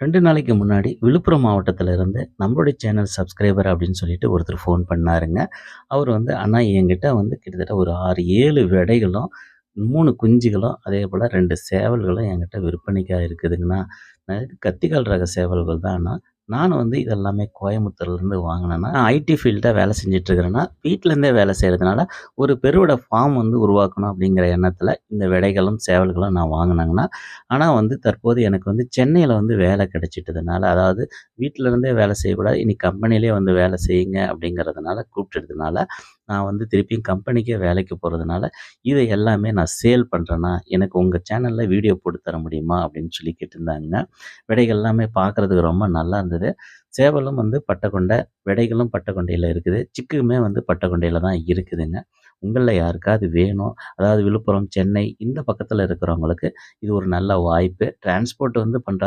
2 நாளைக்கு முன்னாடி விழுப்புரம் மாவட்டத்தில இருந்து நம்மளுடைய சேனல் சப்ஸ்கிரைபர் அப்படின்னு சொல்லிட்டு ஒருத்தர் ஃபோன் பண்ணாருங்க. அவரு வந்து, "அண்ணா என்கிட்ட வந்து கிட்டத்தட்ட ஒரு 6, 7 விடைகளும், 3 குஞ்சுகளும், அதேபோல 2 சேவல்களும் என்கிட்ட விற்பனைக்கா இருக்குதுங்கண்ணா. கத்திக்கால் ரக சேவல்கள் தான் அண்ணா. நானும் வந்து இதெல்லாமே கோயம்புத்தூர்லேருந்து வாங்குனேண்ணா. நான் ஐடி ஃபீல்ட்ல வேலை செஞ்சுட்டு இருக்கிறேன்னா, வீட்லேருந்தே வேலை செய்றதுனால, ஒரு பெருவிட ஃபார்ம் வந்து உருவாக்கணும் அப்படிங்கிற எண்ணத்தில இந்த விடைகளும், சேவல்களும் நான் வாங்குனேங்கண்ணா. ஆனா வந்து தற்போது எனக்கு வந்து சென்னையில வந்து வேலை கிடைச்சிட்டதுனால, அதாவது வீட்ல இருந்தே வேலை செய்யக்கூடாது. இனி கம்பெனியிலே வந்து வேலை செய்யுங்க அப்படிங்கிறதுனால கூப்பிட்டதுனால, நான் வந்து திருப்பியும் கம்பெனிக்கே வேலைக்கு போறதுனால, இத எல்லாமே நான் சேல் பண்றேண்ணா. எனக்கு உங்க சேனல்ல வீடியோ போட்டு தர முடியுமா? அப்படின்னு சொல்லி கேட்டிருந்தாங்கங்க. விடைகள் எல்லாமே பார்க்கறதுக்கு ரொம்ப நல்லா இருந்தது. சேவலும் வந்து பட்டுக்கொண்டை, விடைகளும் பட்டுக்கொண்டையில இருக்குது. சிக்குமே வந்து பட்டுக்கொண்டையில தான் இருக்குதுங்க. உங்கள்ல யாருக்காவது வேணும், அதாவது விழுப்புரம், சென்னை இந்த பக்கத்துல இருக்கிறவங்களுக்கு இது ஒரு நல்ல வாய்ப்பு. டிரான்ஸ்போர்ட் வந்து பண்ற